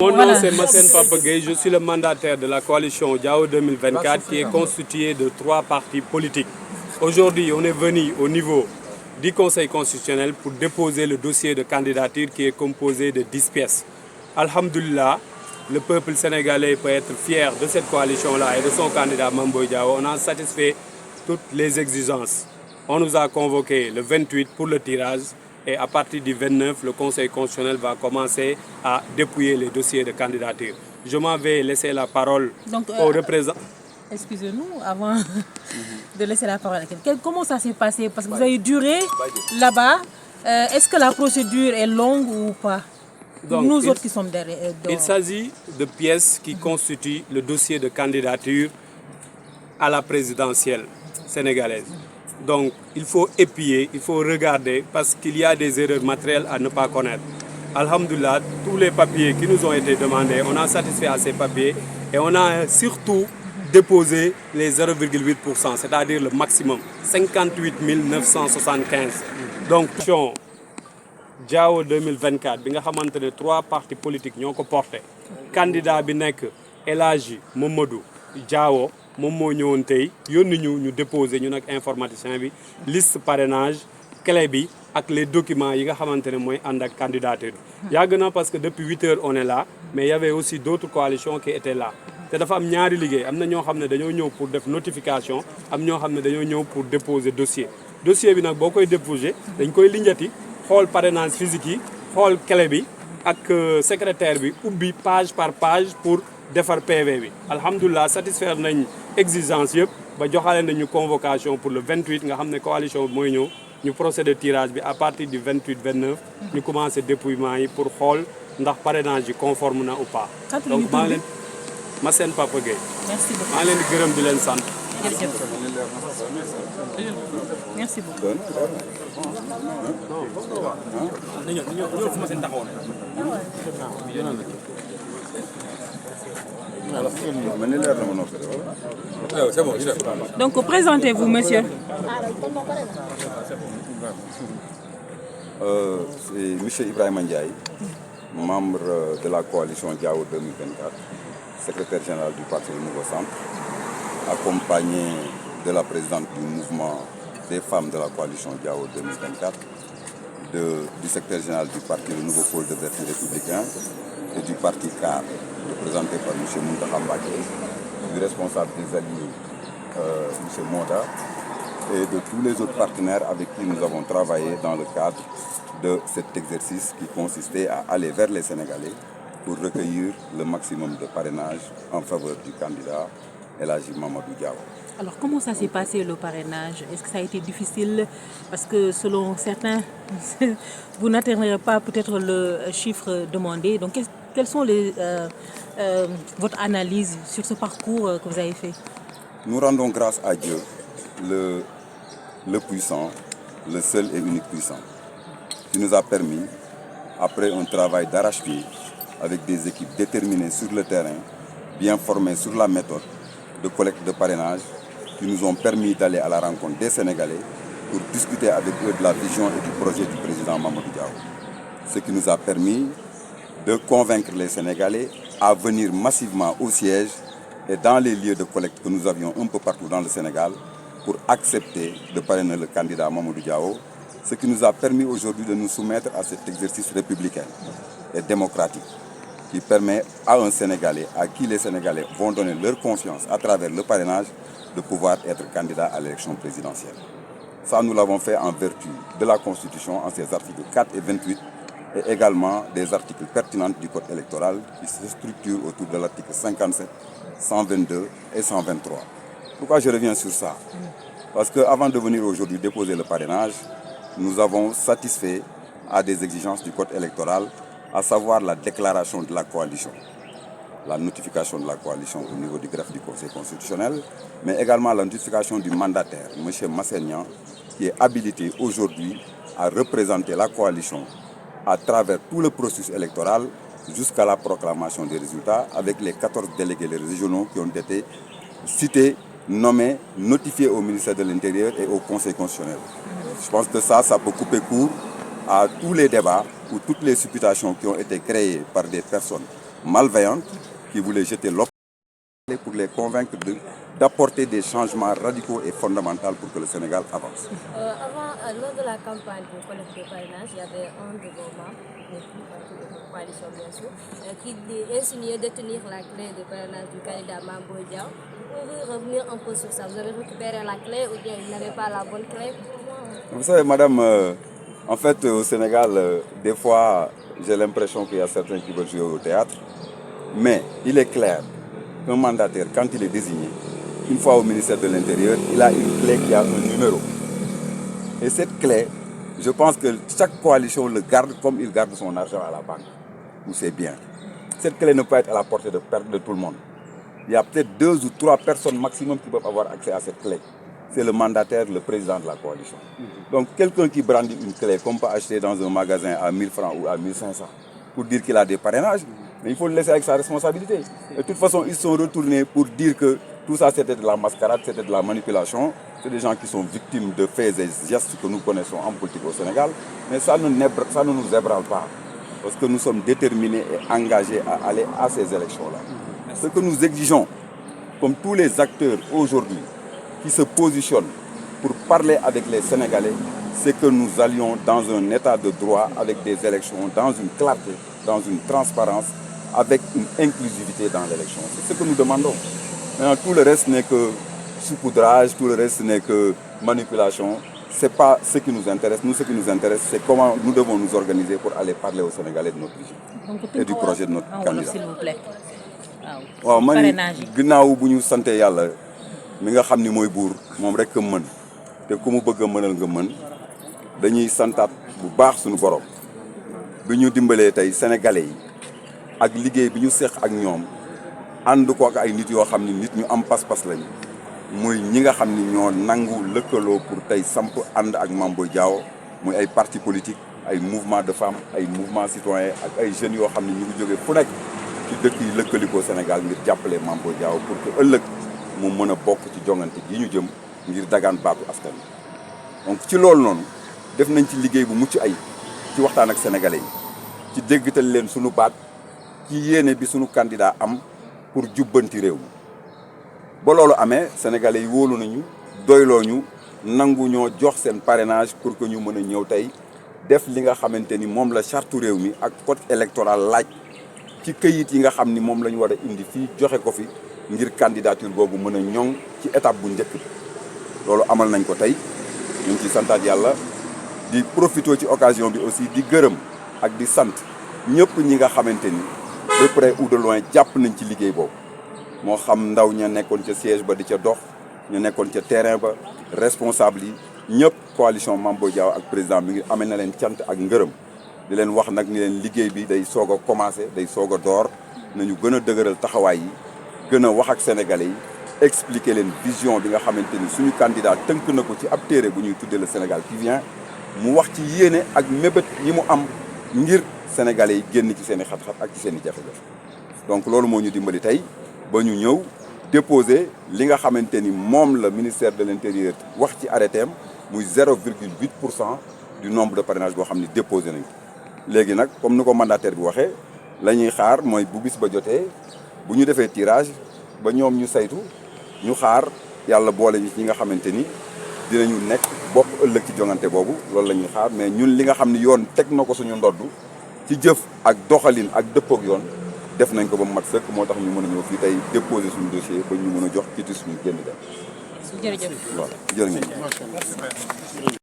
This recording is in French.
Mon nom c'est Massène Papagay, je suis le mandataire de la coalition Diao 2024 qui est constituée de 3 partis politiques. Aujourd'hui, on est venu au niveau du Conseil constitutionnel pour déposer le dossier de candidature qui est composé de 10 pièces. Alhamdulillah, le peuple sénégalais peut être fier de cette coalition-là et de son candidat Mame Boye Diao. On a satisfait toutes les exigences. On nous a convoqués le 28 pour le tirage. Et à partir du 29, le Conseil constitutionnel va commencer à dépouiller les dossiers de candidature. Je m'en vais laisser la parole aux représentants. Excusez-nous, avant de laisser la parole à quelqu'un, comment ça s'est passé? Parce que vous avez duré là-bas. Est-ce que la procédure est longue ou pas? Donc, nous autres qui sommes derrière. Il s'agit de pièces qui constituent le dossier de candidature à la présidentielle sénégalaise. Donc, il faut épier, il faut regarder parce qu'il y a des erreurs matérielles à ne pas connaître. Alhamdulillah, tous les papiers qui nous ont été demandés, on a satisfait à ces papiers et on a surtout déposé les 0,8%, c'est-à-dire le maximum, 58 975. Donc, Diao 2024, bi nga xamante ne 3 partis politiques ñoo ko porté. Candidat bi nekk El Hadji Mamadou Diao moom moo ñëwoon tey yónni ñu déposé ñu nag informaticien bi liste parrainage clé bi ak les documents yi nga xamante ne mooy ànd ak candidature bi. yàgg na parce que depuis 8 heures on est là mais il y avait aussi d'autres coalitions qui étaient là. te dafa am ñaari liggéey am na ñoo xam ne dañoo ñëw pour def notification am ñoo xam ne dañoo ñëw pour déposer dossier. dossier bi nag boo koy déposer dañ koy linjati xool parrainage physique yi xool clé bi ak secrétaire bi ubbi page par page pour defar PV bi. alhamdulilah satisfaire nañ exigence yëpp ba joxale nañu convocation pour le 28 nga xam ne coalition bi mooy ñëw ñu procéder tirage bi à partir du 28-29 ñu commencé dépouillement yi pour xool ndax parrainage yi conforme na ou pas. donc maa ngi leen Massène Papagay. Merci beaucoup maa ngi leen di gërëm di leen sant. merci beaucoup. Donc présentez-vous, monsieur. C'est monsieur Ibrahima Ndiaye, membre de la coalition Diao 2024, secrétaire général du parti Le Nouveau Centre, accompagné de la présidente du mouvement des femmes de la coalition Diao 2024, du secrétaire général du parti Le Nouveau Pôle de Vertu républicain et du parti CAR, représenté par M. Mountakha Mbacké, du responsable des alliés, M. Moda, et de tous les autres partenaires avec qui nous avons travaillé dans le cadre de cet exercice qui consistait à aller vers les Sénégalais pour recueillir le maximum de parrainage en faveur du candidat El Hadji Mamadou Diao. Alors comment ça s'est passé le parrainage? Est-ce que ça a été difficile? Parce que selon certains, vous n'atteindrez pas peut-être le chiffre demandé. Donc quelles sont votre analyse sur ce parcours que vous avez fait? Nous rendons grâce à Dieu, le puissant, le seul et unique puissant, qui nous a permis, après un travail d'arrache-pied, avec des équipes déterminées sur le terrain, bien formées sur la méthode de collecte de parrainage, qui nous ont permis d'aller à la rencontre des Sénégalais pour discuter avec eux de la vision et du projet du président Mamadou Diao. Ce qui nous a permis de convaincre les Sénégalais à venir massivement au siège et dans les lieux de collecte que nous avions un peu partout dans le Sénégal pour accepter de parrainer le candidat Mamadou Diao, ce qui nous a permis aujourd'hui de nous soumettre à cet exercice républicain et démocratique qui permet à un Sénégalais, à qui les Sénégalais vont donner leur confiance à travers le parrainage, de pouvoir être candidat à l'élection présidentielle. Ça, nous l'avons fait en vertu de la Constitution, en ses articles 4 et 28, et également des articles pertinents du Code électoral qui se structurent autour de l'article 57, 122 et 123. Pourquoi je reviens sur ça? Parce qu'avant de venir aujourd'hui déposer le parrainage, nous avons satisfait à des exigences du Code électoral, à savoir la déclaration de la coalition, la notification de la coalition au niveau du greffe du Conseil constitutionnel, mais également la notification du mandataire, M. Massène, qui est habilité aujourd'hui à représenter la coalition à travers tout le processus électoral jusqu'à la proclamation des résultats avec les 14 délégués régionaux qui ont été cités, nommés, notifiés au ministère de l'Intérieur et au Conseil constitutionnel. Je pense que ça peut couper court à tous les débats ou toutes les supputations qui ont été créées par des personnes malveillante qui voulait jeter l'opprobre pour les convaincre d'apporter des changements radicaux et fondamentaux pour que le Sénégal avance. Lors de la campagne de collecte de parrainage, il y avait un de vos membres, de votre coalition bien sûr, qui insinuait détenir la clé de parrainage du candidat Mame Boye Diao. Vous pouvez revenir un peu sur ça? Vous avez récupéré la clé ou bien vous n'avez pas la bonne clé? Vous savez, madame, en fait, au Sénégal, des fois, j'ai l'impression qu'il y a certains qui veulent jouer au théâtre. Mais il est clair qu'un mandataire, quand il est désigné, une fois au ministère de l'Intérieur, il a une clé qui a un numéro. Et cette clé, je pense que chaque coalition le garde comme il garde son argent à la banque ou ses biens. Cette clé ne peut être à la portée de tout le monde. Il y a peut-être 2 ou 3 personnes maximum qui peuvent avoir accès à cette clé. C'est le mandataire, le président de la coalition. Donc quelqu'un qui brandit une clé qu'on peut acheter dans un magasin à 1000 francs ou à 1500 pour dire qu'il a des parrainages, mais il faut le laisser avec sa responsabilité. Et de toute façon, ils sont retournés pour dire que tout ça c'était de la mascarade, c'était de la manipulation. C'est des gens qui sont victimes de faits et gestes que nous connaissons en politique au Sénégal. Mais ça ne nous ébranle pas. Parce que nous sommes déterminés et engagés à aller à ces élections-là. Ce que nous exigeons, comme tous les acteurs aujourd'hui qui se positionnent pour parler avec les Sénégalais, c'est que nous allions dans un état de droit avec des élections, dans une clarté, dans une transparence, avec une inclusivité dans l'élection. C'est ce que nous demandons. Maintenant, tout le reste n'est que saupoudrage, tout le reste n'est que manipulation. Ce n'est pas ce qui nous intéresse. Nous, ce qui nous intéresse, c'est comment nous devons nous organiser pour aller parler aux Sénégalais de notre vision et du projet de notre candidat. S'il vous plaît. waaw man ginnaaw bu ñu sante yàlla mi nga xam ni mooy buur moom rek a mën te ku mu bëgg a mënal nga mën dañuy santaat bu baax suñu borom bi ñu dimbalee tey sénégalais yi ak liggéey bi ñu seq ak ñoom ànd ko ak ay nit yoo xam ni nit ñu am pas-pas lañu muy ñi nga xam ni ñoo nangu lëkkaloo pour tey samp ànd ak Mame Boye Diao muy ay parti politique ay mouvement de femmes ay mouvement citoyen ak ay jeunes yoo xam ni ñu ngi jógee fu nekk ci dëkk yi lëkkalikoo Sénégal ngir jàppale Mame Boye Diao pour que ëllëg mu mën a bokk ci jongante gi ñu jëm ngir dagaan baatu askan wi. Donc ci loolu noonu def nañ ci liggéey bu mucc ay ci waxtaan ak sénégalais yi ci déggtal leen sunu baat ci yéene bi sunu candidat am pour jubbanti réew mi. ba loolu amee sénégalais yi wóolu nañu doyloo ñu nangu ñoo jox seen parrainage pour que ñu mën a ñëw tey def li nga xamante ni moom la charte réew mi ak code électoral laaj ci këyit yi nga xam ni moom la ñu war a indi fii joxe ko fi ngir candidature boobu mën a ñoŋ ci étape bu njëkk bi. loolu amal nañ ko tey ñu ngi ci santaat yàlla di profité ci occasion bi aussi di gërëm ak di sant ñëpp ñi nga xamante ni de près ou de loin jàpp nañ ci liggéey boobu. moo xam ndaw ña nekkoon ca siège ba di ca dox ñu nekkoon ca terrain ba responsable yi ñëpp coalition Mame Boye Diao ak président mi ngi amee na leen cant ak ngërëm di leen wax nag ni leen liggéey bi day soog a commencé day soog a door nañu gën a dëgëral taxawaay yi gën a wax ak sénégalais yi expliquer leen vision bi nga xamante ni suñu candidat tënk na ko ci ab téere bu ñuy tuddee le Sénégal qui vient mu wax ci yéene ak mébét yi mu am ngir sénégalais yi génn ci seen i xat-xat ak ci seen i jafe-jafe donc loolu moo ñu dimbali tey ba ñu ñëw déposer li nga xamante ni moom la ministère de l'Intérieur wax ci arrêté am muy 0,8% du nombre de parrainage boo xam ne déposé nañ ko léegi nag comme ni ko mandataire bi waxee la ñuy xaar mooy bu bis ba jotee bu ñu defee tirage ba ñoom ñu saytu ñu xaar yàlla boole ñi nga xamante ni dinañu nekk bokk ëllëg ci jongante boobu loolu la ñuy xaar mais ñun li nga xam ni yoon teg na ko suñu ndodd ci jëf ak doxalin ak dëppook yoon def nañ ko ba mu mat sëkk moo tax ñu mën a ñëw fii tey déposer suñu dossier ba ñu mën a jox kiti suñu génn dem. jërëjëf. voilà jërë ngeen